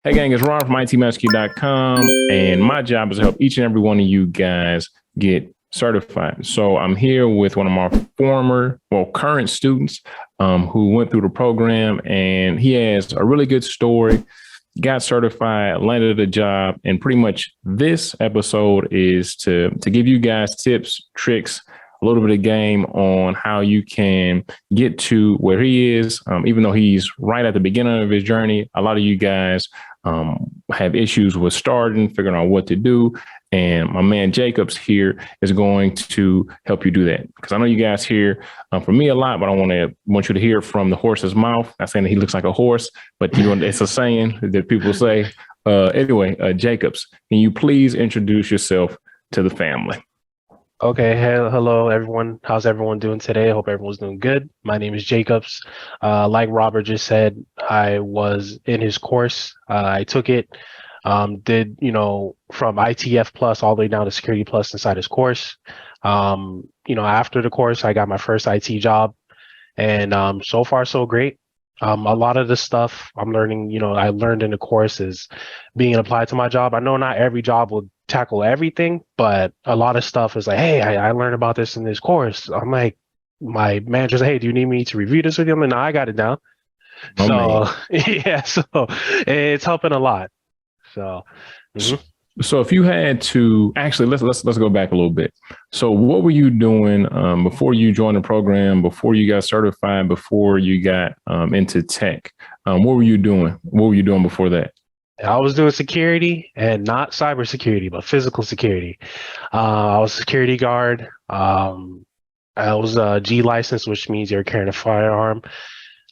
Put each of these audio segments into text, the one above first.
Hey gang, it's Ron from ITMastery.com, and my job is to help each and every one of you guys get certified. So I'm here with one of my current students who went through the program, and he has a really good story, got certified, landed a job, and pretty much this episode is to give you guys tips, tricks, a little bit of game on how you can get to where he is. Even though he's right at the beginning of his journey, a lot of you guys have issues with starting, figuring out what to do. And my man Jacobs here is going to help you do that. Because I know you guys hear from me a lot, but I want you to hear from the horse's mouth. Not saying that he looks like a horse, but you know, it's a saying that people say. Anyway, Jacobs, can you please introduce yourself to the family? Okay, hello everyone. How's everyone doing today? I hope everyone's doing good. My name is Jacobs. Like Robert just said, I was in his course. I took it, did, from ITF plus all the way down to security plus inside his course. After the course, I got my first IT job, and so far so great. A lot of the stuff I'm learning, I learned in the course is being applied to my job. I know not every job will tackle everything, but a lot of stuff is like, hey, I learned about this in this course. I'm like, my manager's like, hey, do you need me to review this with you? I'm like, no, I got it down. Oh, So man. yeah, so it's helping a lot. So So if you had to actually let's go back a little bit. So what were you doing before you joined the program, before you got certified, before you got into tech? What were you doing? What were you doing before that? I was doing security, and not cybersecurity, but physical security. I was a security guard. I was a G license, which means you're carrying a firearm.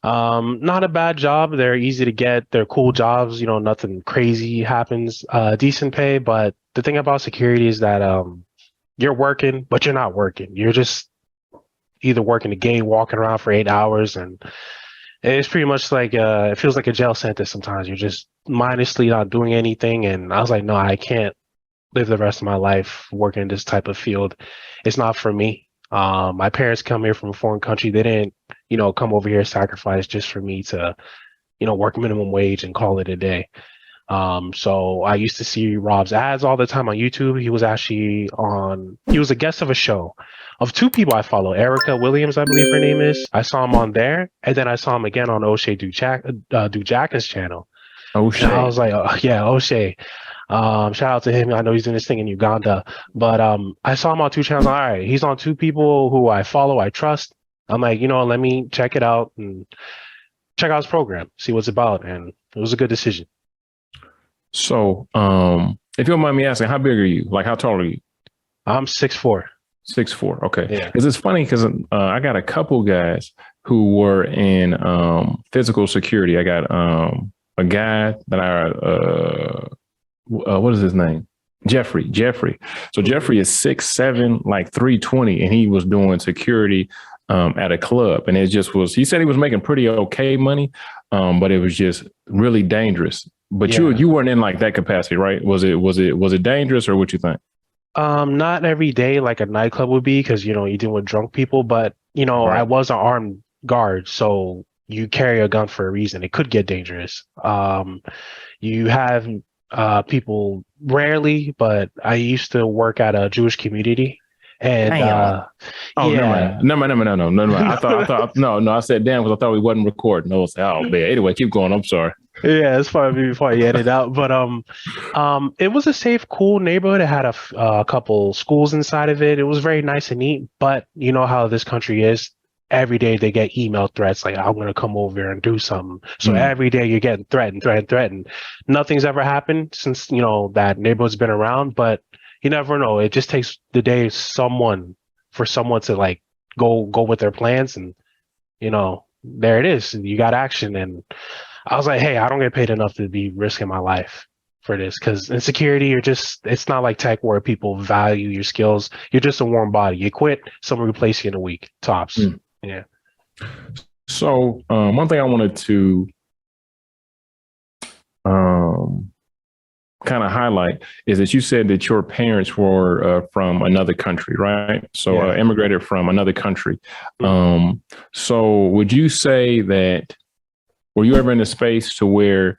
Not a bad job. They're easy to get. They're cool jobs. Nothing crazy happens. Decent pay, but the thing about security is that you're working, but you're not working. You're just either working the game, walking around for 8 hours, and it's pretty much like it feels like a jail sentence sometimes. You're just mindlessly not doing anything. And I was like, no, I can't live the rest of my life working in this type of field. It's not for me. My parents come here from a foreign country. They didn't, come over here sacrifice just for me to, work minimum wage and call it a day. So I used to see Rob's ads all the time on YouTube. He was a guest of a show of two people I follow, Erica Williams, I believe her name is. I saw him on there, and then I saw him again on O'Shea Dujakin's channel. O'Shea. And I was like, oh, yeah, O'Shea. Shout out to him. I know he's doing this thing in Uganda, but I saw him on two channels. All right, he's on two people who I follow, I trust. I'm like, let me check it out and check out his program, see what's about, and it was a good decision. So, if you don't mind me asking, how big are you? Like, how tall are you? I'm 6'4". 6'4". Okay. Yeah. Because it's funny because I got a couple guys who were in physical security. I got a guy that what is his name? Jeffrey. So Jeffrey is 6'7", like 320, and he was doing security at a club. And it just was, he said he was making pretty okay money, but it was just really dangerous. But Yeah. you weren't in like that capacity, right? Was it dangerous, or what you think? Not every day like a nightclub would be, because you're dealing with drunk people, but Right. I was an armed guard, so you carry a gun for a reason. It could get dangerous. You have people rarely, but I used to work at a Jewish community, and Oh, yeah. never mind. I thought no. I said damn because I thought we wasn't recording. I was like, oh man. Anyway, keep going. I'm sorry. Yeah, it's probably before you edit out, but it was a safe, cool neighborhood. It had a couple schools inside of it. It was very nice and neat, but you know how this country is. Every day they get email threats like, I'm gonna come over here and do something. So every day you're getting threatened. Nothing's ever happened since that neighborhood's been around, but you never know. It just takes the day for someone to like go with their plans, and there it is. You got action. And I was like, hey, I don't get paid enough to be risking my life for this, because in security, it's not like tech where people value your skills. You're just a warm body. You quit, someone replace you in a week, tops. Yeah. So one thing I wanted to kind of highlight is that you said that your parents were from another country, right? So immigrated from another country. So would you say that, were you ever in a space to where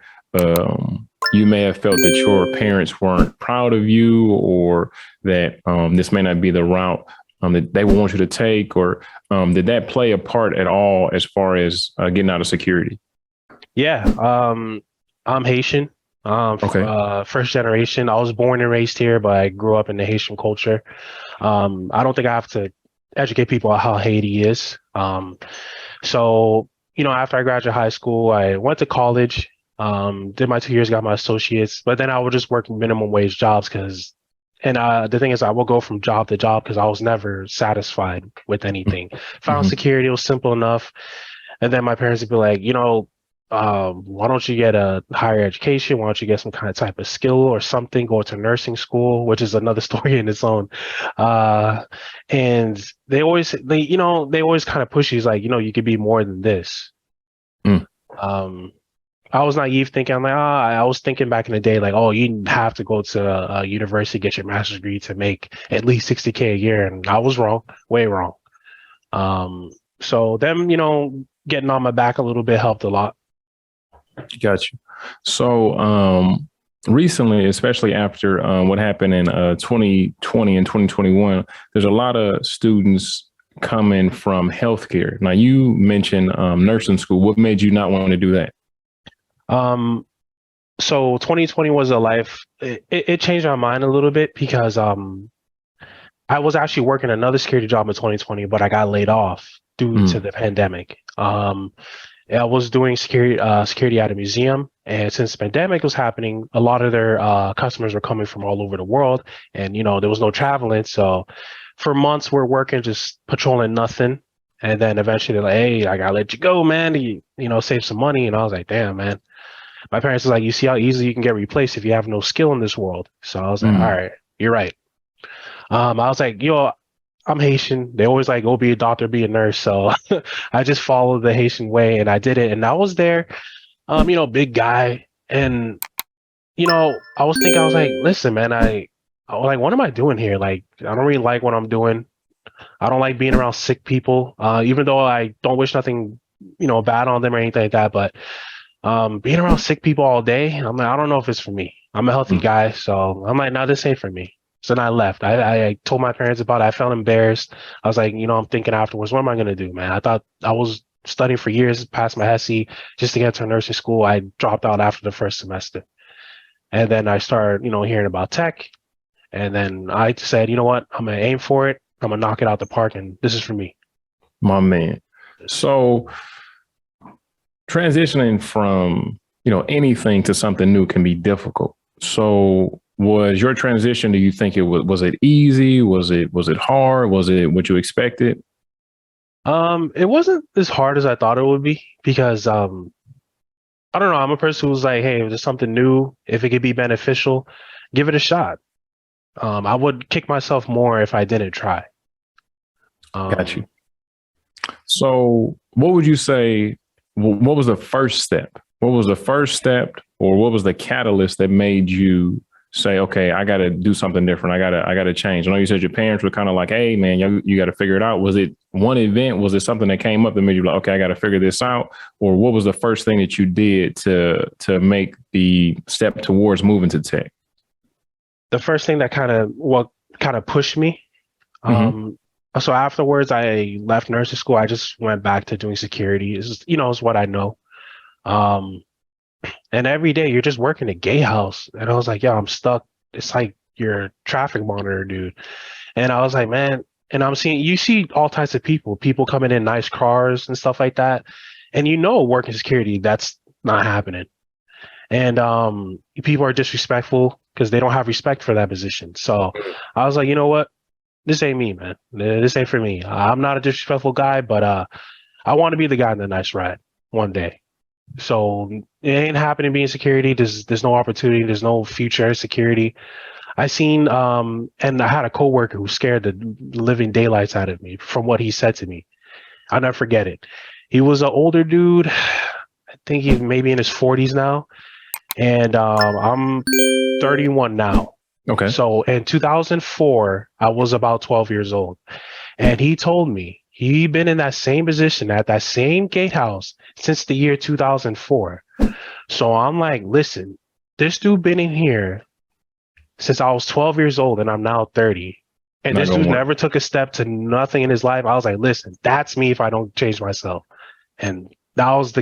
you may have felt that your parents weren't proud of you, or that this may not be the route that they want you to take, or did that play a part at all as far as getting out of security? Yeah, I'm Haitian. Okay. First generation. I was born and raised here, but I grew up in the Haitian culture. I don't think I have to educate people on how Haiti is. So, after I graduated high school, I went to college, did my 2 years, got my associates, but then I would just work minimum wage jobs and the thing is, I will go from job to job because I was never satisfied with anything. Found Mm-hmm. security, it was simple enough. And then my parents would be like, why don't you get a higher education? Why don't you get some kind of type of skill or something? Go to nursing school, which is another story in its own. Uh, and they always kind of push you, like, you could be more than this. Mm. Um, I was naive thinking, I'm like, I was thinking back in the day, like, oh, you have to go to a university, get your master's degree to make at least 60K a year. And I was wrong, way wrong. So them, getting on my back a little bit helped a lot. Got you. So recently, especially after what happened in 2020 and 2021, there's a lot of students coming from healthcare. Now, you mentioned nursing school. What made you not want to do that? So 2020 was it changed my mind a little bit because I was actually working another security job in 2020, but I got laid off due to the pandemic. I was doing security at a museum, and since the pandemic was happening, a lot of their customers were coming from all over the world, and there was no traveling. So for months we're working just patrolling nothing, and then eventually they're like, "Hey, I gotta let you go, man. To save some money." And I was like, "Damn, man." My parents was like, "You see how easily you can get replaced if you have no skill in this world." So I was like, "All right, you're right." I was like, I'm Haitian. They always like, go be a doctor, be a nurse. So I just followed the Haitian way and I did it. And I was there, big guy. And, I was thinking, I was like, listen, man, I was like, what am I doing here? Like, I don't really like what I'm doing. I don't like being around sick people, even though I don't wish nothing, bad on them or anything like that. But being around sick people all day, I'm like, I don't know if it's for me. I'm a healthy guy. So I'm like, no, this ain't for me. So then I left. I told my parents about it. I felt embarrassed. I was like, I'm thinking afterwards, what am I going to do, man? I thought I was studying for years, past my HESI, just to get to nursing school. I dropped out after the first semester. And then I started, hearing about tech. And then I said, you know what? I'm going to aim for it. I'm going to knock it out the park. And this is for me. My man. So transitioning from, anything to something new can be difficult. So was your transition, do you think was it easy? Was it hard? Was it what you expected? It wasn't as hard as I thought it would be because I don't know, I'm a person who's like, hey, if there's something new, if it could be beneficial, give it a shot. I would kick myself more if I didn't try. Got you. So what would you say, what was the first step? What was the first step, or what was the catalyst that made you say, okay, I got to do something different. I got to change. I know you said your parents were kind of like, hey man, you got to figure it out. Was it one event? Was it something that came up that made you like, okay, I got to figure this out? Or what was the first thing that you did to make the step towards moving to tech? The first thing that kind of pushed me. So afterwards I left nursing school. I just went back to doing security. It's what I know. And every day you're just working a gay house. And I was like, yeah, I'm stuck. It's like you're a traffic monitor, dude. And I was like, man, and you see all types of people coming in nice cars and stuff like that. And working security, that's not happening. And people are disrespectful because they don't have respect for that position. So I was like, you know what? This ain't me, man. This ain't for me. I'm not a disrespectful guy, but I want to be the guy in the nice ride one day. So it ain't happening being security. There's no opportunity. There's no future in security. I seen and I had a coworker who scared the living daylights out of me from what he said to me. I'll never forget it. He was an older dude. I think he's maybe in his 40s now, and I'm 31 now. Okay. So in 2004, I was about 12 years old, and he told me he'd been in that same position at that same gatehouse since the year 2004. So I'm like, listen, this dude been in here since I was 12 years old and I'm now 30. And Not this gonna dude work. never took a step to nothing in his life. I was like, listen, that's me if I don't change myself. And that was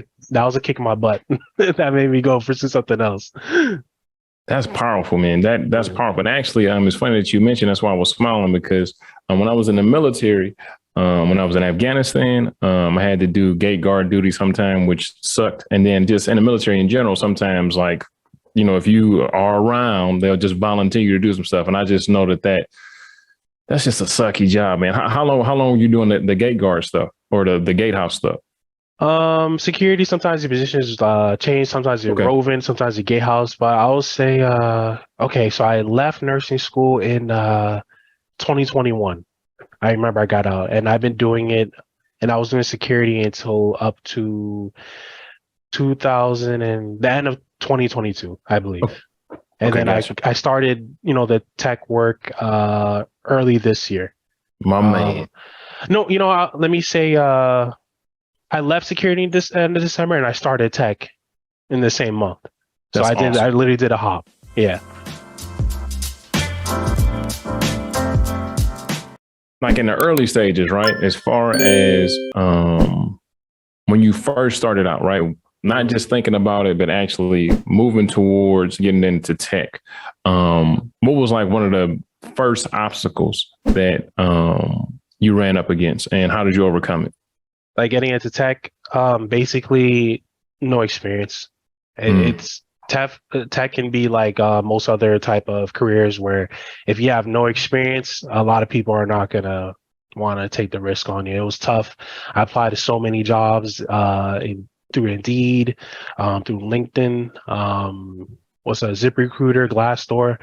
a kick in my butt that made me go pursue something else. That's powerful, man. That's powerful. And actually, it's funny that you mentioned. That's why I was smiling because when I was in the military, when I was in Afghanistan, I had to do gate guard duty sometime, which sucked. And then just in the military in general, sometimes like, if you are around, they'll just volunteer you to do some stuff. And I just know that's just a sucky job, man. How long were you doing the gate guard stuff or the gatehouse stuff? Security, sometimes the positions change, sometimes you're Okay. roving, sometimes you're gatehouse, but I would say okay, so I left nursing school in 2021. I remember I got out and I've been doing it, and I was doing security until up to 2000 and the end of 2022, I believe. And Okay, then gotcha. I started, the tech work early this year. My man. No, let me say I left security this end of December and I started tech in the same month. So That's I awesome. literally did a hop. Yeah. Like in the early stages, right? As far as when you first started out, right? Not just thinking about it, but actually moving towards getting into tech. What was like one of the first obstacles that you ran up against, and how did you overcome it? Like getting into tech, basically no experience. It's tech can be like most other type of careers where if you have no experience, a lot of people are not gonna want to take the risk on you. It was tough. I applied to so many jobs through Indeed, through LinkedIn, what's a ZipRecruiter, Glassdoor.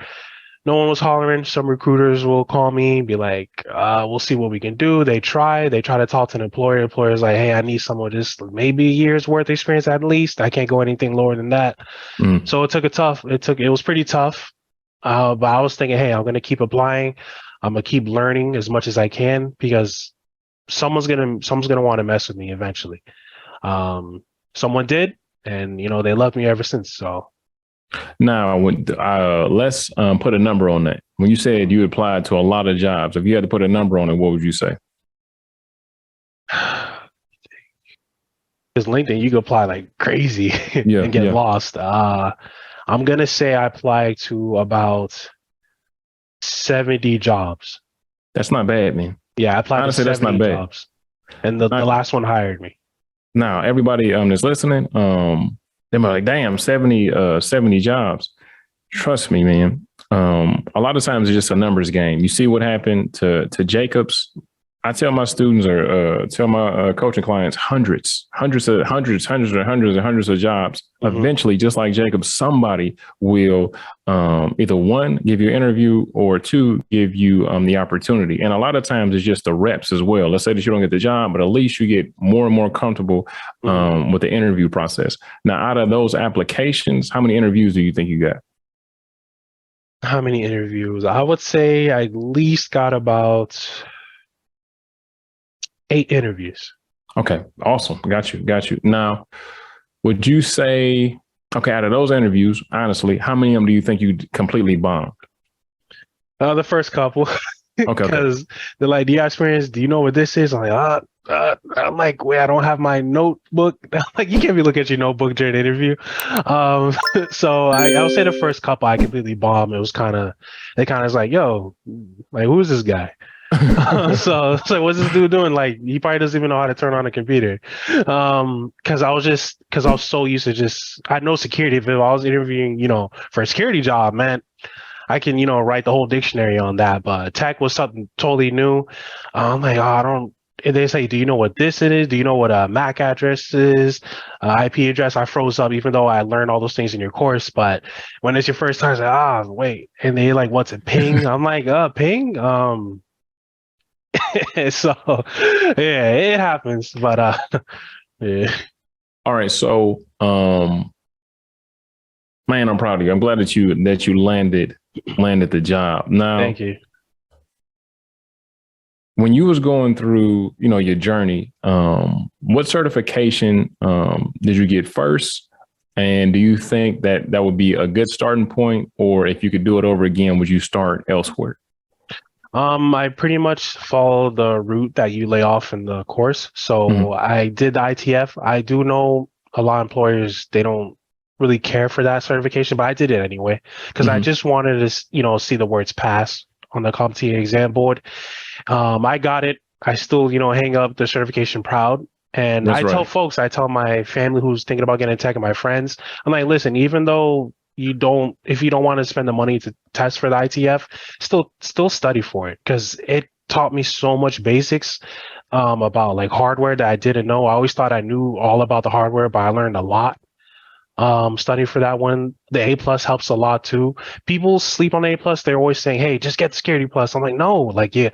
No one was hollering. Some recruiters will call me, be like, we'll see what we can do. They try to talk to an employer. Employer's like, hey, I need someone just maybe a year's worth of experience at least. I can't go anything lower than that. So it was pretty tough. But I was thinking, hey, I'm gonna keep applying. I'm gonna keep learning as much as I can because someone's gonna want to mess with me eventually. Someone did, and they loved me ever since. So Now, let's put a number on that. When you said you applied to a lot of jobs, if you had to put a number on it, what would you say? because LinkedIn, you can apply like crazy and get lost. I'm gonna say I applied to about 70 jobs. That's not bad, man. Yeah, I applied Honestly, to that's not 70 bad. jobs, and the last one hired me. Now, everybody that's listening, they're like, damn, 70 jobs. Trust me, man. A lot of times it's just a numbers game. You see what happened to Jacobs. I tell my students or tell my coaching clients hundreds of jobs. Eventually, just like Jacob, somebody will either one, give you an interview, or two, give you the opportunity. And a lot of times it's just the reps as well. Let's say that you don't get the job, but at least you get more and more comfortable with the interview process. Now, out of those applications, how many interviews do you think you got? How many interviews? I would say I at least got about 8 interviews. Okay, awesome. Got you. Now, would you say, okay, out of those interviews, honestly, how many of them do you think you completely bombed? The first couple. Okay. Because they're like, do you have experience? Do you know what this is? I'm like, I'm like, wait, I don't have my notebook. Like, you can't be looking at your notebook during an interview. So I would say the first couple I completely bombed. It was they kind of was like, yo, like, who is this guy? So it's like, what's this dude doing? Like, he probably doesn't even know how to turn on a computer. Because I was so used to I know security. If I was interviewing, for a security job, man, I can, write the whole dictionary on that. But tech was something totally new. I'm like, I don't. And they say, do you know what this is? Do you know what a MAC address is? IP address? I froze up, even though I learned all those things in your course. But when it's your first time, it's like, wait. And they like, what's a ping? I'm like, ping? So yeah, it happens. But yeah. All right. So, man, I'm proud of you. I'm glad that you landed the job. Now, Thank you. When you was going through, your journey, what certification did you get first? And do you think that that would be a good starting point, or if you could do it over again, would you start elsewhere? I pretty much follow the route that you lay off in the course. Mhm. So I did the ITF. I do know a lot of employers, they don't really care for that certification, but I did it anyway because I Mhm. just wanted to, see the words pass on the CompTIA exam board. I got it. I still, hang up the certification proud. And That's I tell right. folks, I tell my family who's thinking about getting tech and my friends, I'm like, listen, even though if you don't want to spend the money to test for the ITF, still study for it because it taught me so much basics about like hardware that I didn't know. I always thought I knew all about the hardware, but I learned a lot studying for that one. The A plus helps a lot too. People sleep on A plus. They're always saying, hey, just get security plus. I'm like, no, like, yeah,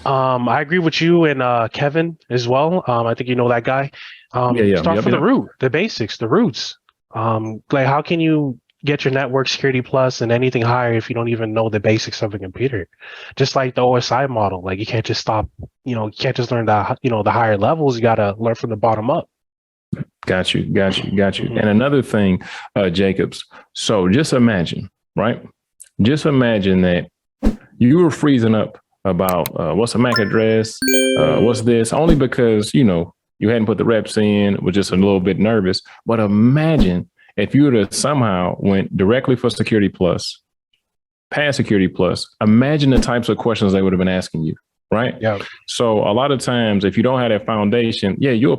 I agree with you and Kevin as well. I think you know that guy. Yeah, yeah, Start yep, from the yep. root, the basics, the roots. Like how can you get your network security plus and anything higher if you don't even know the basics of a computer? Just like the OSI model, like you can't just stop. You can't just learn the higher levels. You got to learn from the bottom up. Got you, got you, got you. Mhm. And another thing, Jacobs. So just imagine, right? Just imagine that you were freezing up about what's a MAC address, what's this, only because you hadn't put the reps in, was just a little bit nervous. But imagine if you would have somehow went directly for Security Plus, past Security Plus. Imagine the types of questions they would have been asking you, right? Yeah. So a lot of times, if you don't have that foundation, yeah, you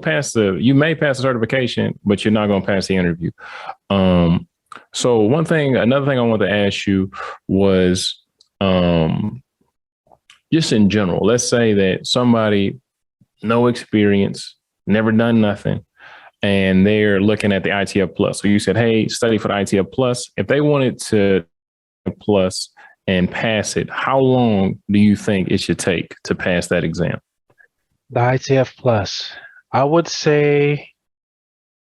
may pass the certification, but you're not going to pass the interview. Um, so another thing I wanted to ask you was, um, just in general, let's say that somebody, no experience, never done nothing, and they're looking at the ITF plus. So you said, hey, study for the ITF plus. If they wanted to plus and pass it, how long do you think it should take to pass that exam? The ITF plus, I would say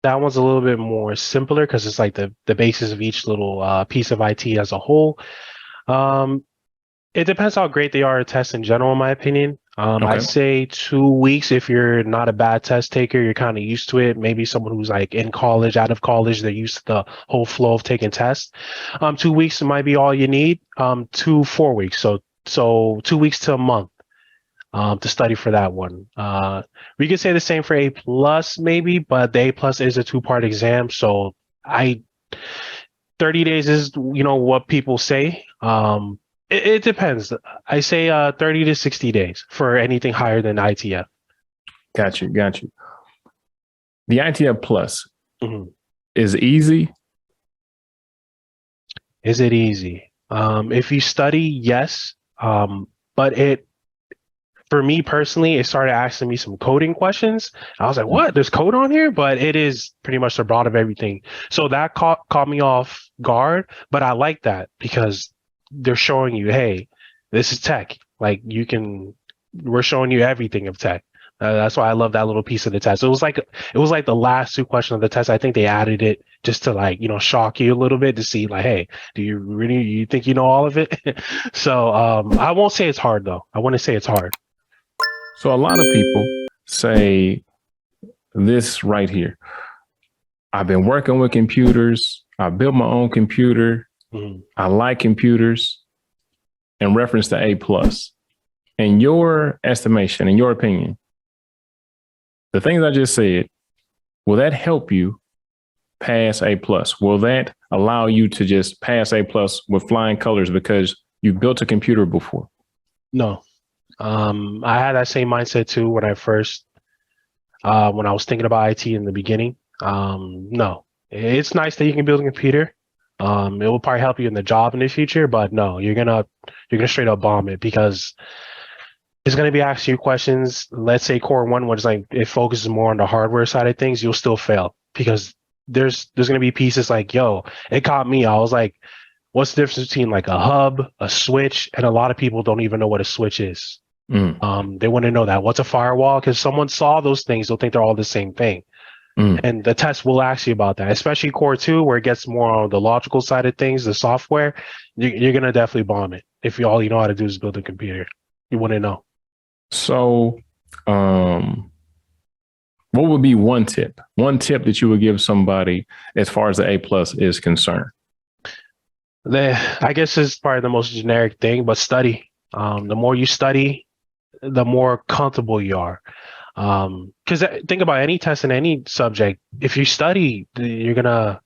that one's a little bit more simpler because it's like the basis of each little piece of IT as a whole. Um, It depends how great they are at tests in general, in my opinion. I Okay. say 2 weeks if you're not a bad test taker, you're kind of used to it. Maybe someone who's like in college, out of college, they're used to the whole flow of taking tests. 2 weeks might be all you need. 4 weeks, so 2 weeks to a month to study for that one. We could say the same for A plus maybe, but the A plus is a two-part exam, so I 30 days is what people say. It depends. I say 30 to 60 days for anything higher than ITF. Got you. Got you. The ITF plus Mhm. is easy. Is it easy? If you study, yes. But for me personally, it started asking me some coding questions. I was like, what? There's code on here? But it is pretty much the broad of everything. So that caught me off guard. But I like that because they're showing you, hey, this is tech. Like we're showing you everything of tech. That's why I love that little piece of the test. It was like the last two questions of the test. I think they added it just to shock you a little bit to see like, hey, you think you know all of it? So I won't say it's hard though. I want to say it's hard. So a lot of people say this right here. I've been working with computers. I built my own computer. Mhm. I like computers, in reference to A plus. In your estimation, in your opinion, the things I just said, will that help you pass A plus? Will that allow you to just pass A plus with flying colors because you built a computer before? No. I had that same mindset too when when I was thinking about IT in the beginning. No, it's nice that you can build a computer. It will probably help you in the job in the future, but no, you're gonna straight up bomb it because it's gonna be asking you questions. Let's say core one, which is like it focuses more on the hardware side of things, you'll still fail because there's gonna be pieces like, yo, it caught me. I was like, what's the difference between like a hub, a switch, and a lot of people don't even know what a switch is. Mm, They want to know that what's a firewall because someone saw those things, they'll think they're all the same thing. mm. And the test will ask you about that, especially core two, where it gets more on the logical side of things, the software. You're gonna definitely bomb it if all you know how to do is build a computer. You wouldn't know. So, um, What would be one tip that you would give somebody as far as the A plus is concerned? I guess is probably the most generic thing, but study. The more you study, the more comfortable you are. Because think about any test in any subject. If you study, you're gonna,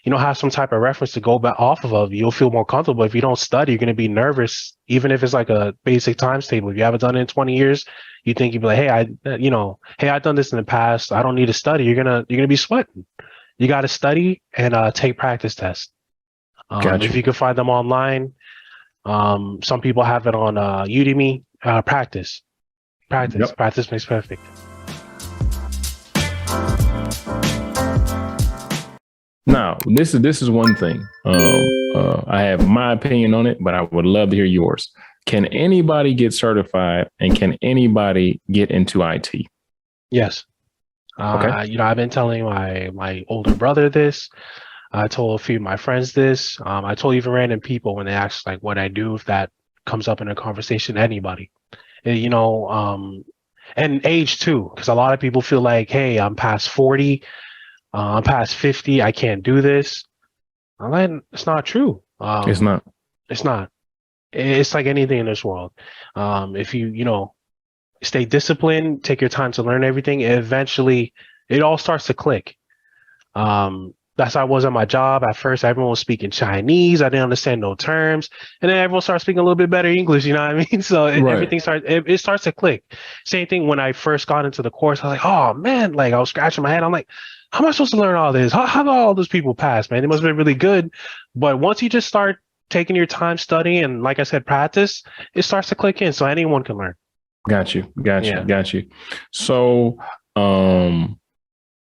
have some type of reference to go back off of. You'll feel more comfortable. If you don't study, you're gonna be nervous, even if it's like a basic times table. If you haven't done it in 20 years, you think you'd be like, hey, I've done this in the past. I don't need to study. You're gonna be sweating. You got to study and take practice tests. Gotcha. If you can find them online, some people have it on Udemy. Practice. Yep. Practice makes perfect. Now, this is one thing. I have my opinion on it, but I would love to hear yours. Can anybody get certified, and can anybody get into IT? Yes. Okay. I've been telling my older brother this. I told a few of my friends this. I told even random people when they ask like what I do, if that comes up in a conversation, anybody. And age too, because a lot of people feel like, hey, I'm past 40, I'm past 50, I can't do this. I'm like, it's not true. It's not. It's not. It's like anything in this world. If you stay disciplined, take your time to learn everything, eventually it all starts to click. That's how I was at my job. At first, everyone was speaking Chinese. I didn't understand no terms. And then everyone started speaking a little bit better English, you know what I mean? So everything starts to click. Same thing when I first got into the course. I was like, oh, man, like I was scratching my head. I'm like, how am I supposed to learn all this? How do all those people pass, man? It must have been really good. But once you just start taking your time studying and, like I said, practice, it starts to click in. So anyone can learn. Got you. So,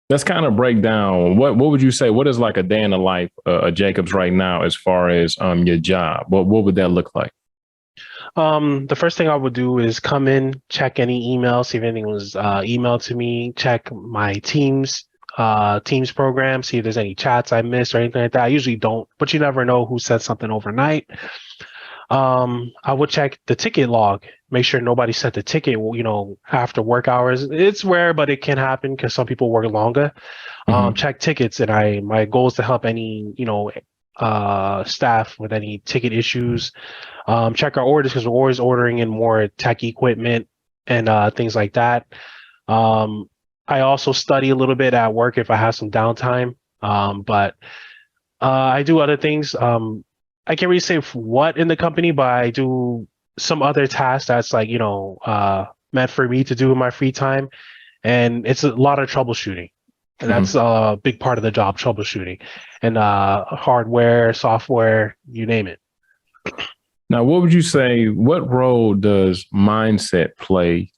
let's kind of break down what would you say? What is like a day in the life of Jacobs right now as far as your job? What would that look like? The first thing I would do is come in, check any emails, see if anything was emailed to me, check my Teams program, see if there's any chats I missed or anything like that. I usually don't, but you never know who said something overnight. I would check the ticket log, make sure nobody set the ticket, after work hours. It's rare, but it can happen because some people work longer. Check tickets, and my goal is to help any, staff with any ticket issues. Check our orders because we're always ordering in more tech equipment and things like that. I also study a little bit at work if I have some downtime, but I do other things. I can't really say what in the company, but I do some other tasks that's like, meant for me to do in my free time. And it's a lot of troubleshooting. And that's a big part of the job, troubleshooting. And hardware, software, you name it. Now, what would you say, what role does mindset play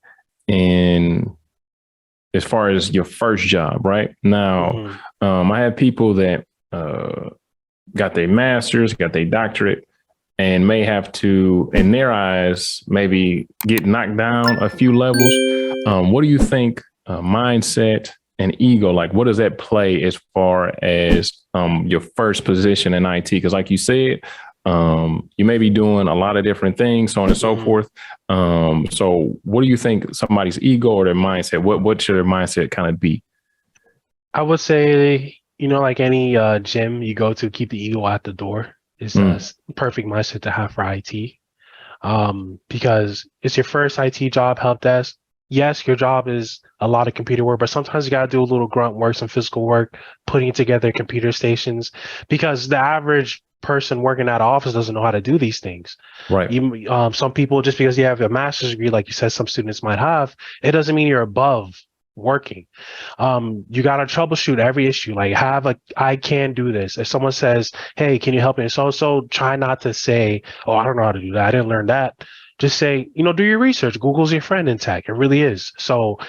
in as far as your first job, right? Now, I have people that got their master's, got their doctorate, and may have to, in their eyes, maybe get knocked down a few levels. What do you think mindset and ego, like what does that play as far as your first position in IT? Because like you said, you may be doing a lot of different things, so on and so forth. So what do you think somebody's ego or their mindset, what should their mindset kind of be? I would say, like any gym you go to, keep the ego at the door is a perfect mindset to have for IT. Because it's your first IT job, help desk. Yes, your job is a lot of computer work, but sometimes you got to do a little grunt work, some physical work, putting together computer stations, because the average person working at an office doesn't know how to do these things. Right. Some people, just because you have a master's degree, like you said, some students might have, it doesn't mean you're above working. You got to troubleshoot every issue. Like I can do this. If someone says, hey, can you help me? So try not to say, oh, I don't know how to do that, I didn't learn that. Just say, do your research. Google's your friend in tech. It really is. So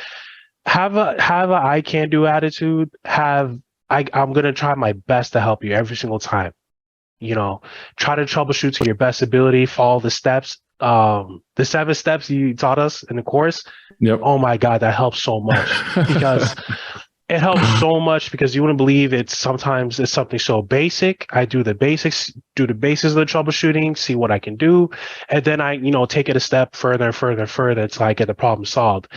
have a I can do attitude. I'm going to try my best to help you every single time. Try to troubleshoot to your best ability, follow the steps. The 7 steps you taught us in the course. Yep. Oh my God, that helps so much because it helps so much because you wouldn't believe sometimes it's something so basic. I do the basics, do the basis of the troubleshooting, see what I can do. And then I, take it a step further and further and further until I get the problem solved.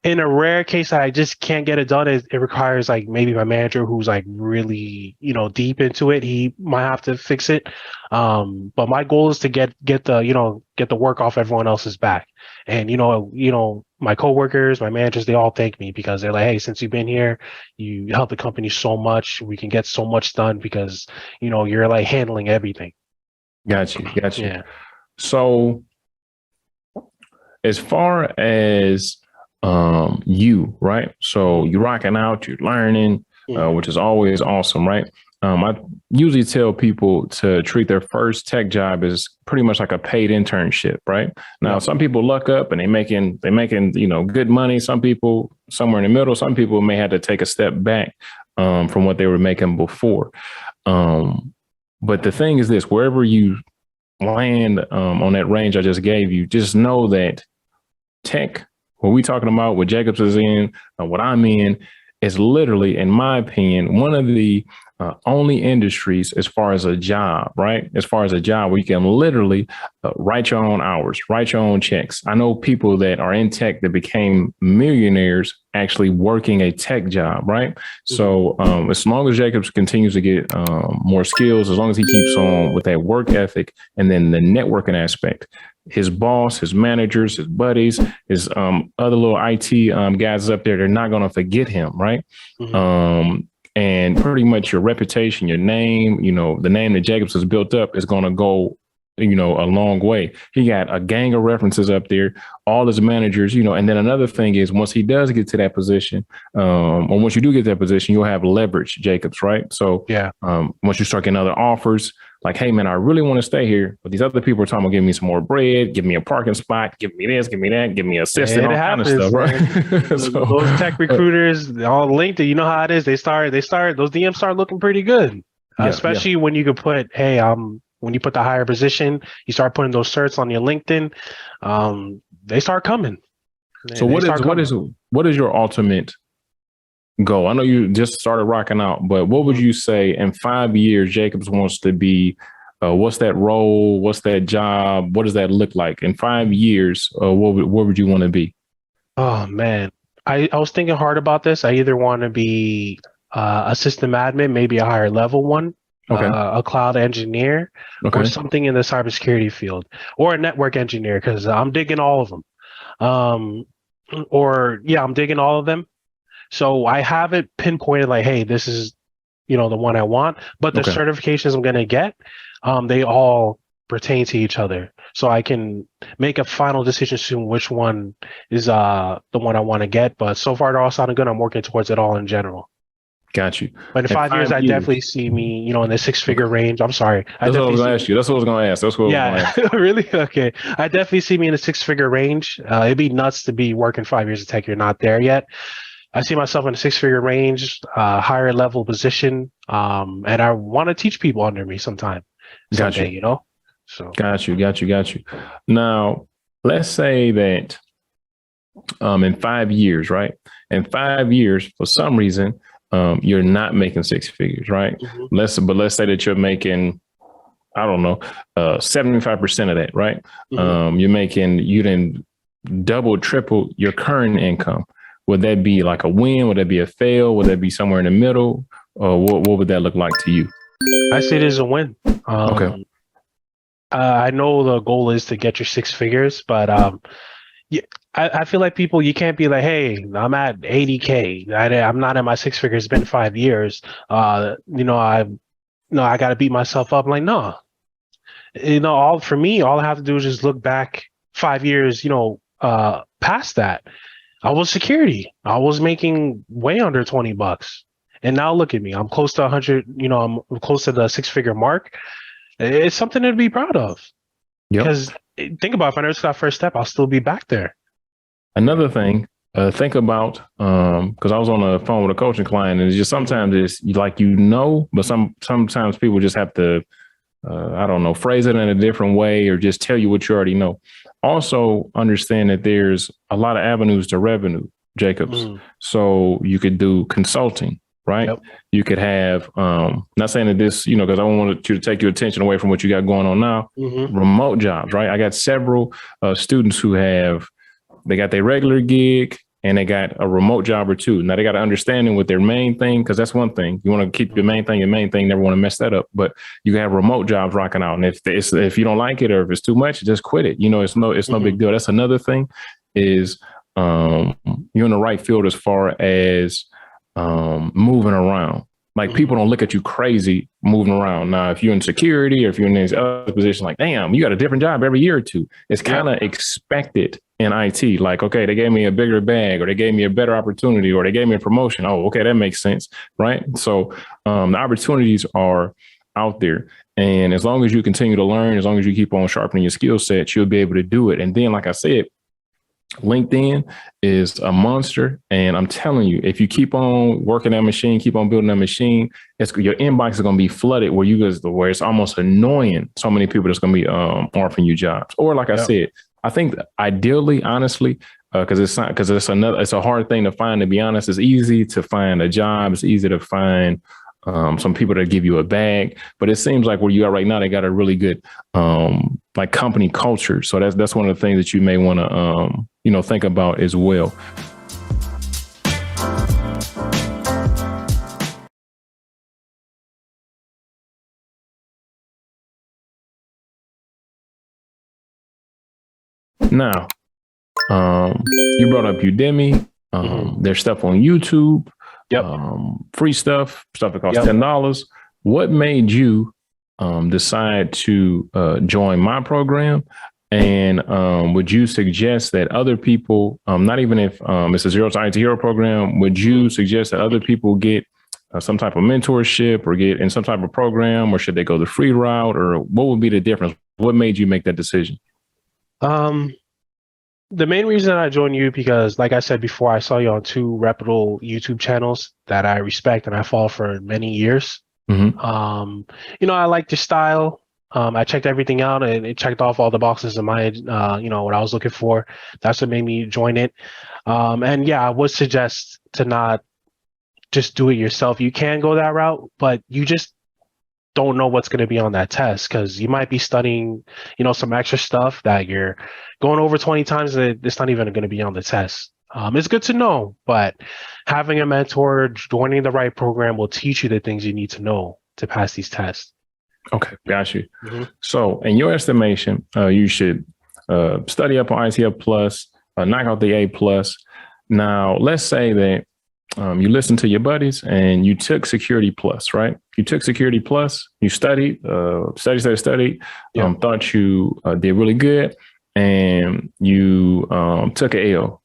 in a rare case that I just can't get it done, it requires like maybe my manager who's like really, deep into it. He might have to fix it. But my goal is to get the work off everyone else's back. And my coworkers, my managers, they all thank me because they're like, hey, since you've been here, you help the company so much. We can get so much done because you're like handling everything. Got you. Yeah. So as far as you, right? So you're rocking out, you're learning, which is always awesome, right? I usually tell people to treat their first tech job as pretty much like a paid internship, right? Now, some people luck up and they making good money. Some people somewhere in the middle. Some people may have to take a step back from what they were making before. But the thing is this: wherever you land on that range I just gave you, just know that tech, what we talking about, what Jacobs is in, what I'm in, is literally, in my opinion, one of the only industries as far as a job, right? As far as a job where you can literally write your own hours, write your own checks. I know people that are in tech that became millionaires actually working a tech job, right? So as long as Jacobs continues to get more skills, as long as he keeps on with that work ethic and then the networking aspect, his boss, his managers, his buddies, his other little IT guys up there, they're not going to forget him, right? And pretty much your reputation, your name, the name that Jacobs has built up is going to go, a long way. He got a gang of references up there, all his managers, and then another thing is once he does get to that position, or once you do get that position, you'll have leverage, Jacobs, right? So once you start getting other offers, like, hey, man, I really want to stay here, but these other people are talking about giving me some more bread, give me a parking spot, give me this, give me that, give me assistant, all kind of stuff, right? So, those tech recruiters on LinkedIn, you know how it is. They start, those DMs start looking pretty good, especially when you could put, hey, when you put the higher position, you start putting those certs on your LinkedIn, they start coming. So what is your ultimate goal? I know you just started rocking out, but what would you say in 5 years Jacobs wants to be? What's that role? What's that job? What does that look like in 5 years? Where would you want to be? Oh man, I was thinking hard about this. I either want to be a system admin, maybe a higher level one, a cloud engineer, or something in the cybersecurity field, or a network engineer, because I'm digging all of them. I'm digging all of them. So I haven't pinpointed like, hey, this is, the one I want, but the certifications I'm going to get, they all pertain to each other. So I can make a final decision soon which one is the one I want to get. But so far, they're all sounding good. I'm working towards it all in general. Got you. But in 5 years, I definitely see me, in the six-figure range. I'm sorry. That's what I was going to ask you. That's what I was going to ask. That's what I was going to ask. Really? Okay. I definitely see me in the six-figure range. It'd be nuts to be working 5 years of tech. You're not there yet. I see myself in a six-figure range, higher level position, and I want to teach people under me sometime. Someday, So got you. Now, let's say that in 5 years, right? In 5 years, for some reason, you're not making six figures, right? Let's say that you're making, I don't know, 75% of that, right? You didn't double, triple your current income. Would that be like a win? Would that be a fail? Would that be somewhere in the middle? Or what would that look like to you? I see it as a win. I know the goal is to get your six figures, but I feel like people, you can't be like, hey, I'm at 80K. I'm not at my six figures. It's been 5 years. I got to beat myself up. I'm like, no. All I have to do is just look back 5 years, past that. I was security. I was making way under $20. And now look at me. I'm close to 100, I'm close to the six-figure mark. It's something to be proud of. Because think about it, if I never took that first step, I'll still be back there. Another thing, think about, because I was on the phone with a coaching client, and it's just sometimes it's like, but sometimes people just have to, phrase it in a different way or just tell you what you already know. Also understand that there's a lot of avenues to revenue, Jacobs. So you could do consulting, right? You could have, not saying that this, because I don't want you to take your attention away from what you got going on now, remote jobs, right? I got several students who they got their regular gig, and they got a remote job or two. Now they got an understanding with their main thing, because that's one thing. You want to keep your main thing, never want to mess that up. But you have remote jobs rocking out. And if you don't like it or if it's too much, just quit it. It's no big deal. That's another thing is you're in the right field as far as moving around. Like people don't look at you crazy moving around. Now, if you're in security or if you're in this other position, like, damn, you got a different job every year or two. It's kind of expected in IT. Like, okay, they gave me a bigger bag or they gave me a better opportunity or they gave me a promotion. Oh, okay, that makes sense. Right. So the opportunities are out there. And as long as you continue to learn, as long as you keep on sharpening your skill set, you'll be able to do it. And then, like I said, LinkedIn is a monster. And I'm telling you, if you keep on working that machine, keep on building that machine, your inbox is going to be flooded where it's almost annoying. So many people that's going to be offering you jobs. Or like I said, I think ideally, honestly, because it's a hard thing to find, to be honest. It's easy to find a job. It's easy to find some people that give you a bag, but it seems like where you are right now, they got a really good like company culture. So that's one of the things that you may want to think about as well. Now, you brought up Udemy. There's stuff on YouTube. Free stuff that costs $10. What made you decide to join my program? And would you suggest that other people, not even if it's a Zero to IT Hero program, would you suggest that other people get some type of mentorship or get in some type of program, or should they go the free route, or what would be the difference? What made you make that decision? The main reason I joined you, because like I said before, I saw you on 2 reputable YouTube channels that I respect and I follow for many years. I liked your style. I checked everything out and it checked off all the boxes in my, what I was looking for. That's what made me join it. And yeah, I would suggest to not just do it yourself. You can go that route, but you just don't know what's going to be on that test, because you might be studying, some extra stuff that you're going over 20 times and it's not even going to be on the test. It's good to know, but having a mentor, joining the right program will teach you the things you need to know to pass these tests. Okay, got you. So in your estimation, you should study up on ITF Plus, knock out the A+. Now, let's say that you listened to your buddies and you took Security Plus, right? You took Security Plus, you studied, thought you did really good, and you took an L,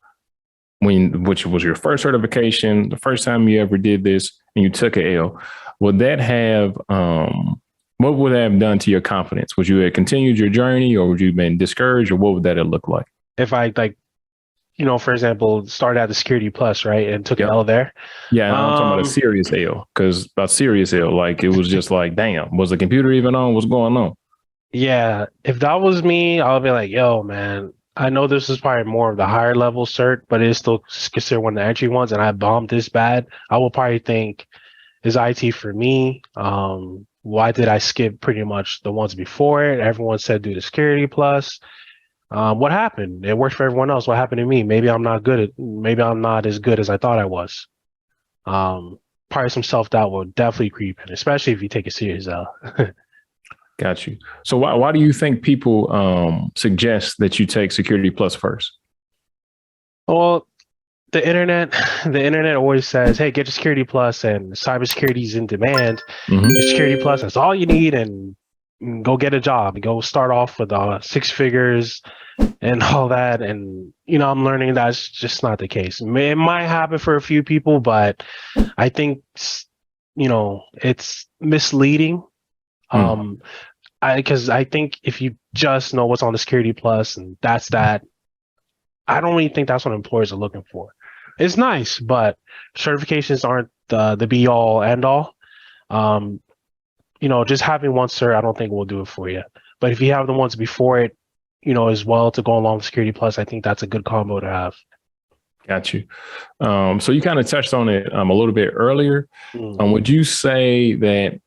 which was your first certification, the first time you ever did this, and you took an L. Would that have, what would that have done to your confidence? Would you have continued your journey, or would you have been discouraged, or what would that have looked like? If I for example, started at the Security Plus, right, and took an L there. Yeah, and I'm talking about a serious L, because a serious L, like it was just like, damn, was the computer even on? What's going on? Yeah, if that was me, I would be like, yo, man, I know this is probably more of the higher level cert, but it is still considered one of the entry ones, and I bombed this bad. I will probably think, is IT for me? Why did I skip pretty much the ones before it? Everyone said do the Security Plus. What happened? It worked for everyone else. What happened to me? Maybe I'm not as good as I thought I was. Probably some self-doubt will definitely creep in, especially if you take it serious out. Got you. So why do you think people suggest that you take Security Plus first? Well, the internet always says, hey, get your Security Plus, and cybersecurity is in demand. Your Security Plus, that's all you need, and go get a job. Go start off with 6 figures and all that. And, I'm learning that's just not the case. It might happen for a few people, but I think, it's misleading. Because I think if you just know what's on the Security Plus and that's that, I don't really think that's what employers are looking for. It's nice, but certifications aren't the be all end all. Just having one cert, I don't think will do it for you. But if you have the ones before it, as well to go along with Security Plus, I think that's a good combo to have. Got you. So you kind of touched on it a little bit earlier. Would you say that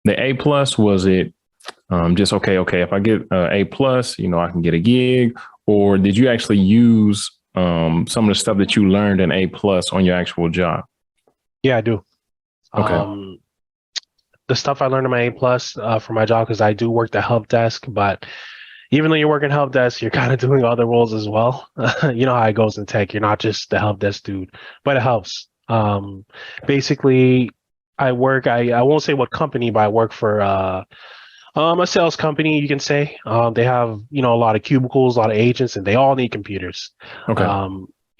the A+, was it just, okay, if I get A+, I can get a gig, or did you actually use some of the stuff that you learned in A+ on your actual job? Yeah, I do. Okay. The stuff I learned in my A+ for my job, because I do work the help desk, but even though you're working help desk, you're kind of doing other roles as well. You know how it goes in tech. You're not just the help desk dude, but it helps. Basically, I won't say what company, but I work for a sales company, you can say. They have, a lot of cubicles, a lot of agents, and they all need computers. Okay.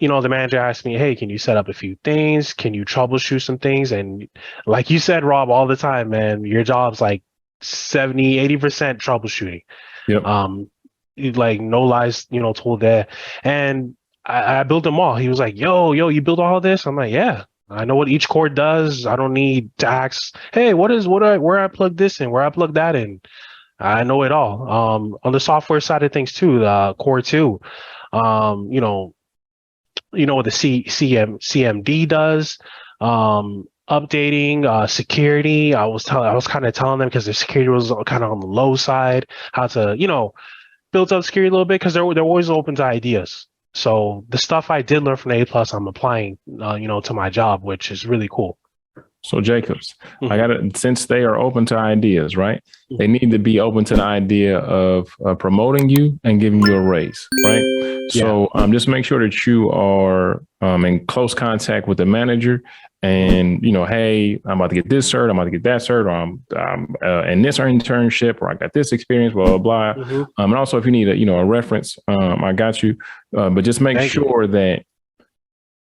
The manager asked me, hey, can you set up a few things? Can you troubleshoot some things? And like you said, Rob, all the time, man, your job's like 70-80% troubleshooting. Yep. Like no lies, told there. And I built them all. He was like, yo, you built all this? I'm like, yeah. I know what each core does. I don't need to ask, hey, where I plug this in, where I plug that in. I know it all. On the software side of things too, the core two, you know what the CMD does, updating, security. I was kind of telling them, because the security was kind of on the low side, how to, build up security a little bit, because they're always open to ideas. So the stuff I did learn from the A+, I'm applying, to my job, which is really cool. So Jacobs, since they are open to ideas, right? They need to be open to the idea of promoting you and giving you a raise, right? Yeah. So just make sure that you are in close contact with the manager, and hey, I'm about to get this cert, I'm about to get that cert, or I'm in this internship, or I got this experience, blah blah blah. And also, if you need a reference, I got you. But just make sure that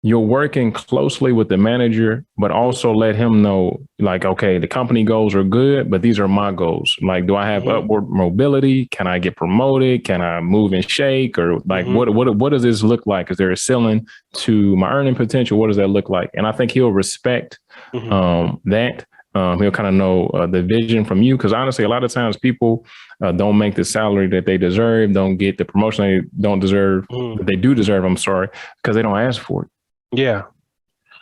you're working closely with the manager, but also let him know, like, okay, the company goals are good, but these are my goals. Like, do I have upward mobility? Can I get promoted? Can I move and shake? Or like, what does this look like? Is there a ceiling to my earning potential? What does that look like? And I think he'll respect that. He'll kind of know the vision from you, because honestly, a lot of times people don't make the salary that they deserve, don't get the promotion they don't deserve, that they do deserve, I'm sorry, because they don't ask for it. Yeah.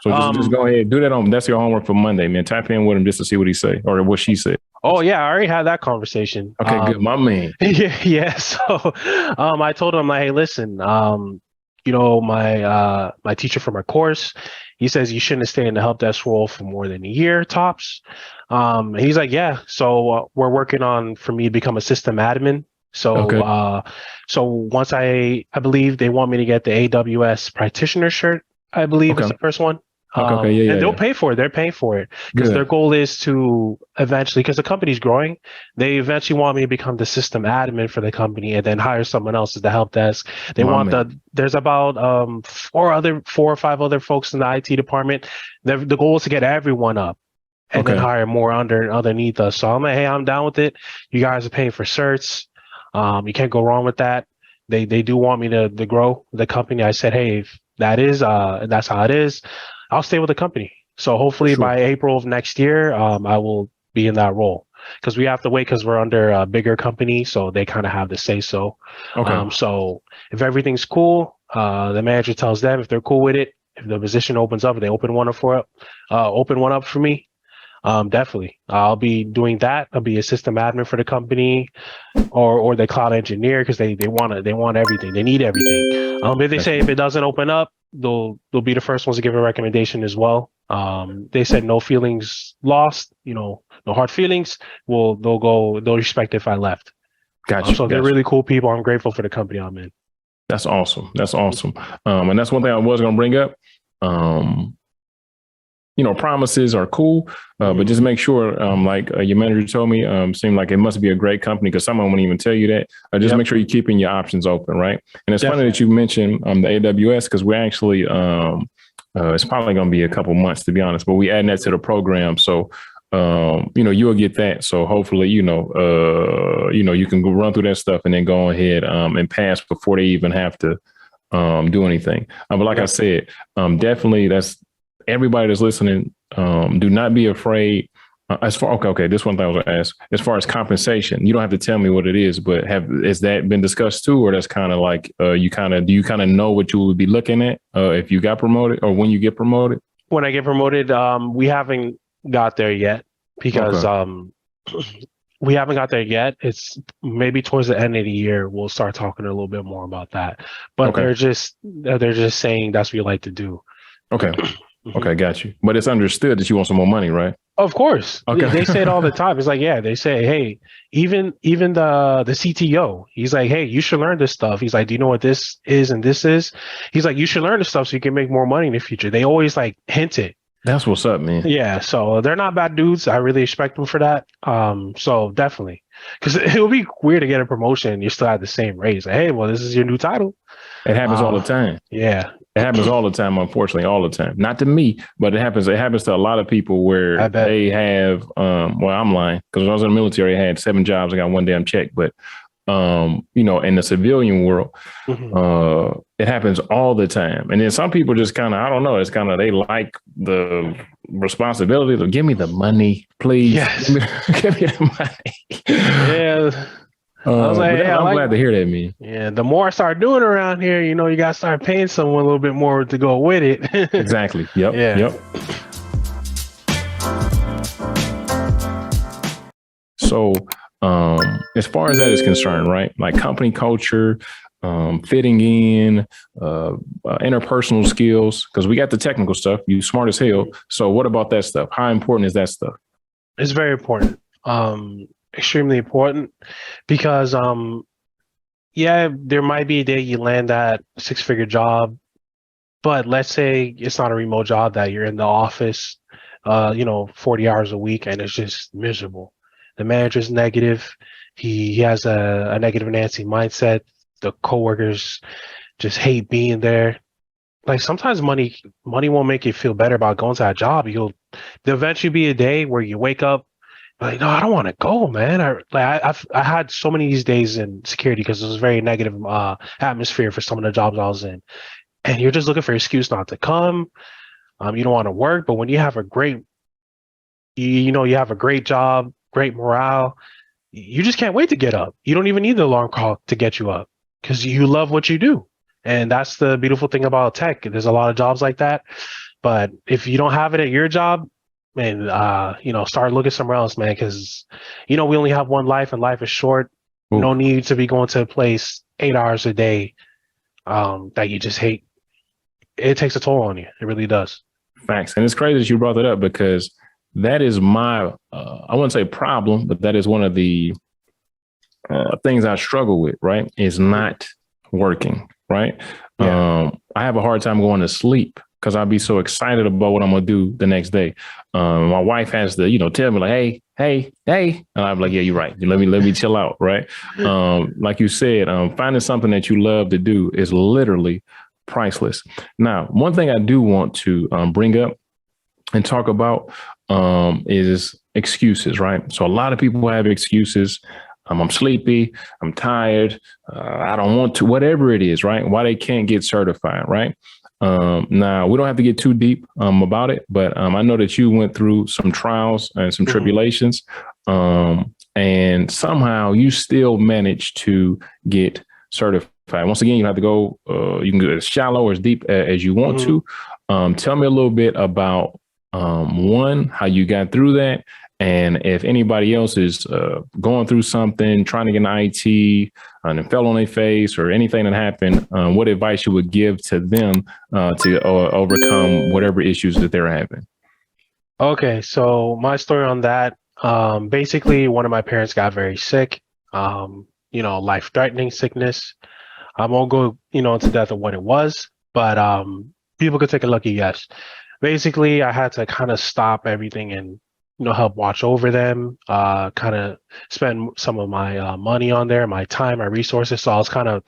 So just go ahead, do that that's your homework for Monday, man. Type in with him just to see what he say or what she said. Oh yeah, I already had that conversation. Okay, good, my man. Yeah. So, I told him, like, hey, listen, my teacher for my course, he says you shouldn't stay in the help desk role for more than a year tops. He's like, yeah. So we're working on for me to become a system admin. So, so once I believe they want me to get the AWS practitioner shirt. I believe it's the first one. And they'll pay for it. They're paying for it, because their goal is to eventually, because the company's growing, they eventually want me to become the system admin for the company and then hire someone else as the help desk. They there's about 4 or 5 other folks in the IT department. The goal is to get everyone up and then hire more underneath us. So I'm like, hey, I'm down with it. You guys are paying for certs. You can't go wrong with that. They do want me to grow the company. I said, hey, if that's how it is, I'll stay with the company. So hopefully by April of next year, I will be in that role, because we have to wait, because we're under a bigger company, so they kind of have the say so. So if everything's cool, the manager tells them if they're cool with it. If the position opens up, if they open one up for me, definitely I'll be doing that. I'll be a system admin for the company, or the cloud engineer, because they want everything. They need everything. If they say if it doesn't open up, they'll be the first ones to give a recommendation as well. They said no feelings lost, no hard feelings. They'll respect if I left. Gotcha. So they're really cool people. I'm grateful for the company I'm in. That's awesome. And that's one thing I was going to bring up. Promises are cool, but just make sure, like your manager told me, seemed like it must be a great company, because someone wouldn't even tell you that. Just make sure you're keeping your options open, right? And it's funny that you mentioned the AWS, because we're actually, it's probably going to be a couple months, to be honest, but we adding that to the program. So, you'll get that. So hopefully, you can go run through that stuff and then go ahead and pass before they even have to do anything. But like I said, definitely everybody that's listening, do not be afraid. This one thing I was going to ask, as far as compensation, you don't have to tell me what it is, but has that been discussed too? Or that's kind of like, do you kind of know what you would be looking at if you got promoted, or when you get promoted? When I get promoted, we haven't got there yet, because We haven't got there yet. It's maybe towards the end of the year we'll start talking a little bit more about that. But Okay. they're just saying that's what you like to do. Okay. Mhm. Okay. Got you. But it's understood that you want some more money, right? Of course, Okay. they say it all the time. It's like, yeah, they say, hey, even the CTO, he's like, hey, you should learn this stuff. He's like, do you know what this is and this is? He's like, you should learn this stuff so you can make more money in the future. They always like hint it. That's what's up, man. Yeah, so they're not bad dudes. I really respect them for that. So definitely, because it would be weird to get a promotion and you still have the same raise. Like, hey, well, this is your new title. It happens all the time. Yeah, It happens all the time, unfortunately, all the time. Not to me, but it happens to a lot of people I where bet. they have well, I'm lying, because when I was in the military, I had 7 jobs, I got one damn check. But in the civilian world, it happens all the time. And then some people just kind of, I don't know, it's kind of, they like the responsibility of give me the money, please. Yes. Give me the money. Yeah. I was like, hey, I'm glad to hear that, man. Yeah, the more I start doing around here, you got to start paying someone a little bit more to go with it. Exactly. Yep. Yeah. Yep. So, as far as that is concerned, right? Like company culture, fitting in, interpersonal skills, because we got the technical stuff. You smart as hell. So what about that stuff? How important is that stuff? It's very important. Extremely important because, yeah, there might be a day you land that 6-figure job, but let's say it's not a remote job that you're in the office, 40 hours a week and it's just miserable. The manager's negative. He has a negative Nancy mindset. The coworkers just hate being there. Like sometimes money won't make you feel better about going to that job. There'll eventually be a day where you wake up like, no, I don't want to go, man. I had so many of these days in security because it was a very negative atmosphere for some of the jobs I was in, and you're just looking for an excuse not to come. You don't want to work, but when you have a great, you have a great job, great morale, you just can't wait to get up. You don't even need the alarm call to get you up because you love what you do. And that's the beautiful thing about tech. There's a lot of jobs like that. But if you don't have it at your job, man, start looking somewhere else, man, because, we only have one life and life is short. Ooh. No need to be going to a place 8 hours a day that you just hate. It takes a toll on you. It really does. Facts. And it's crazy that you brought that up because that is my, I wouldn't say problem, but that is one of the things I struggle with, right? Is not working, right? Yeah. I have a hard time going to sleep because I'll be so excited about what I'm going to do the next day. My wife has to, tell me like, hey. And I'm like, yeah, you're right. Let me chill out, right? Like you said, finding something that you love to do is literally priceless. Now, one thing I do want to bring up and talk about is excuses, right? So a lot of people have excuses. I'm sleepy. I'm tired. I don't want to, whatever it is, right? Why they can't get certified, right? Now, we don't have to get too deep about it, but I know that you went through some trials and some tribulations, and somehow you still managed to get certified. Once again, you have to go, you can go as shallow or as deep as you want to. Tell me a little bit about one, how you got through that. And if anybody else is going through something, trying to get an IT and fell on their face or anything that happened, what advice you would give to them to overcome whatever issues that they're having? Okay, so my story on that, basically one of my parents got very sick, life-threatening sickness. I won't go, into depth of what it was, but people could take a lucky guess. Basically, I had to kind of stop everything and help watch over them, kind of spend some of my money on there, my time, my resources. So I was kind of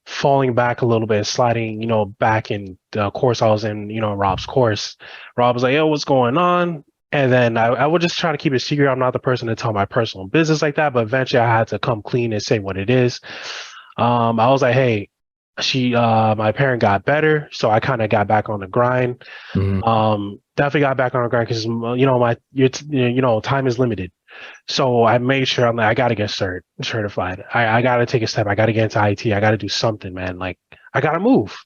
falling back a little bit, sliding, back in the course I was in, Rob's course. Rob was like, yo, what's going on? And then I would just try to keep it secret. I'm not the person to tell my personal business like that, but eventually I had to come clean and say what it is. I was like, hey, my parent got better, so I kind of got back on the grind. Definitely got back on the grind because time is limited. So I made sure I'm like, I gotta get certified. I gotta take a step. I gotta get into IT. I gotta do something, man. Like I gotta move.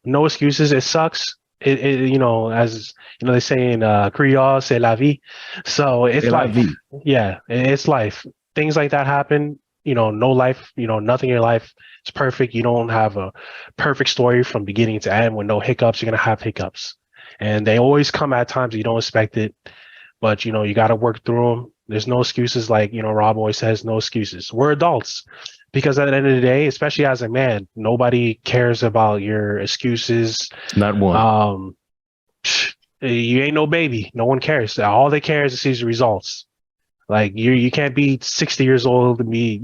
No excuses. It sucks. As they say in Creole, c'est la vie. So it's life. Yeah, it's life. things like that happen, no life, nothing in your life is perfect. You don't have a perfect story from beginning to end with no hiccups. You're going to have hiccups, and they always come at times you don't expect it, but you got to work through them. There's no excuses. Like, Rob always says, no excuses. We're adults, because at the end of the day, especially as a man, nobody cares about your excuses. Not one. You ain't no baby. No one cares. All they care is to see the results. Like, you can't be 60 years old and be,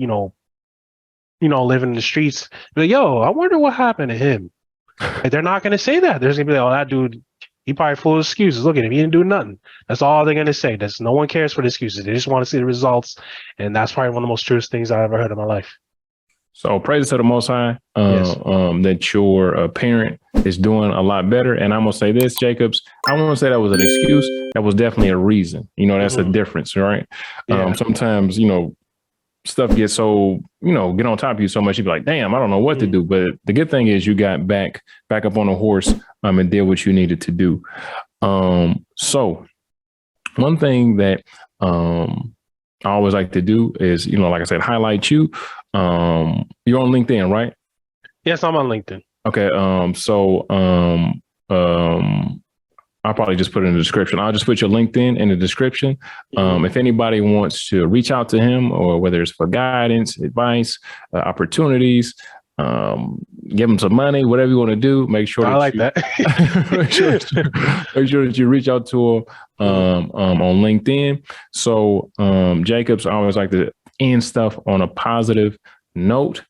living in the streets. Be like, yo, I wonder what happened to him. Like, they're not gonna say that. There's gonna be like, oh, that dude, he probably full of excuses. Look at him, he didn't do nothing. That's all they're gonna say. No one cares for the excuses. They just want to see the results, and that's probably one of the most truest things I've ever heard in my life. So praise to the Most High, Yes. that your parent is doing a lot better. And I'm gonna say this, Jacobs. I don't want to say that was an excuse. That was definitely a reason. That's a difference, right? Yeah. Sometimes stuff gets so get on top of you so much. You be like, damn, I don't know what to do. But the good thing is you got back up on the horse and did what you needed to do. So one thing that I always like to do is, like I said, highlight you. You're on LinkedIn, right? Yes, I'm on LinkedIn. Okay. I'll probably just put it in the description. I'll just put your LinkedIn in the description. If anybody wants to reach out to him, or whether it's for guidance, advice, opportunities, give him some money, whatever you want to do, make sure that make sure that you reach out to him on LinkedIn. So Jacobs, I always like to end stuff on a positive note.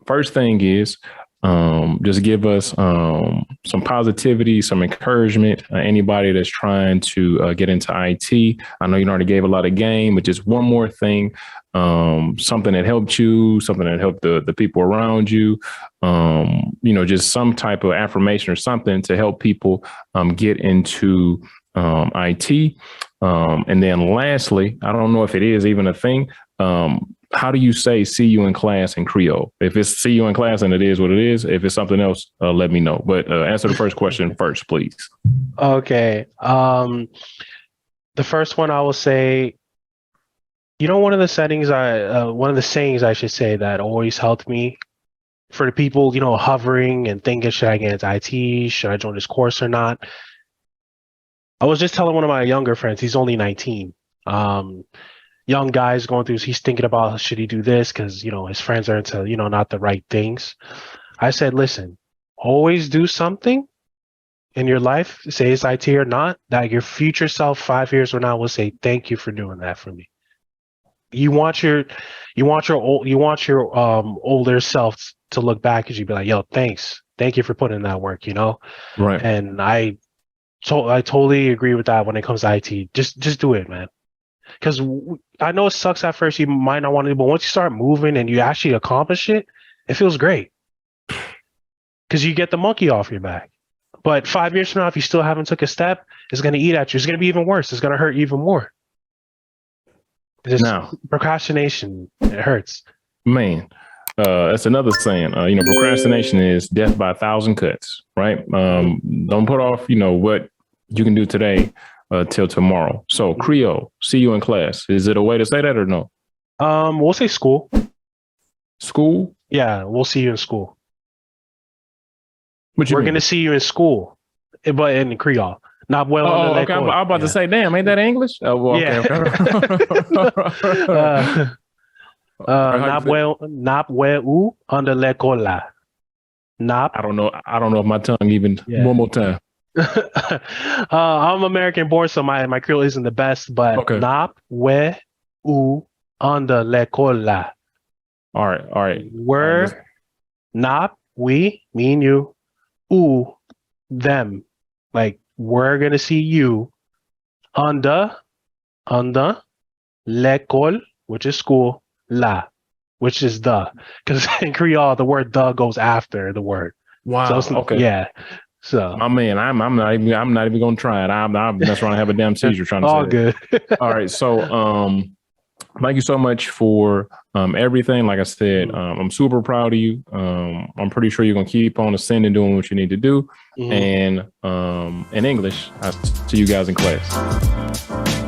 First thing is just give us some positivity, some encouragement. Anybody that's trying to get into IT, I know you already gave a lot of game, but just one more thing, something that helped you, something that helped the people around you, just some type of affirmation or something to help people get into IT. And then lastly, I don't know if it is even a thing. How do you say see you in class in Creole? If it's see you in class and it is what it is, if it's something else, let me know. But answer the first question first, please. Okay. The first one I will say, one of the sayings I should say that always helped me for the people, hovering and thinking, should I get into IT? Should I join this course or not? I was just telling one of my younger friends, he's only 19. Young guys going through, he's thinking about, should he do this? Because, his friends are into, not the right things. I said, listen, always do something in your life, say it's IT or not, that your future self 5 years from now will say, thank you for doing that for me. You want your older self to look back and you be like, yo, thanks. Thank you for putting in that work, Right. And I totally agree with that when it comes to IT. Just do it, man. Because I know it sucks at first. You might not want to, but once you start moving and you actually accomplish it, it feels great. Because you get the monkey off your back. But 5 years from now, if you still haven't took a step, it's going to eat at you. It's going to be even worse. It's going to hurt even more. Procrastination, it hurts. Man, that's another saying. Procrastination is death by 1,000 cuts, right? Don't put off, what you can do today till tomorrow. So Creole, see you in class. Is it a way to say that or no? We'll say school. School? Yeah, we'll see you in school. We're going to see you in school, but in Creole. Not well. Okay. I'm about to say, damn, ain't that English? Oh, well, yeah. Okay. Not well under l'école. Not. I don't know if my tongue even. Yeah. One more time. I'm American born, so my Creole isn't the best, but okay. Nap we u under l'école. All right. We're nap, we, me and you, u, them. Like, we're gonna see you under l'école, which is school, la, which is the. Because in Creole, the word the goes after the word. Wow. So okay. Yeah. So, my man, I'm not even gonna try it. I'm just trying to have a damn seizure trying to all say good. All right, so thank you so much for everything. Like I said, I'm super proud of you. I'm pretty sure you're gonna keep on ascending, doing what you need to do. And in English, I'll see you guys in class.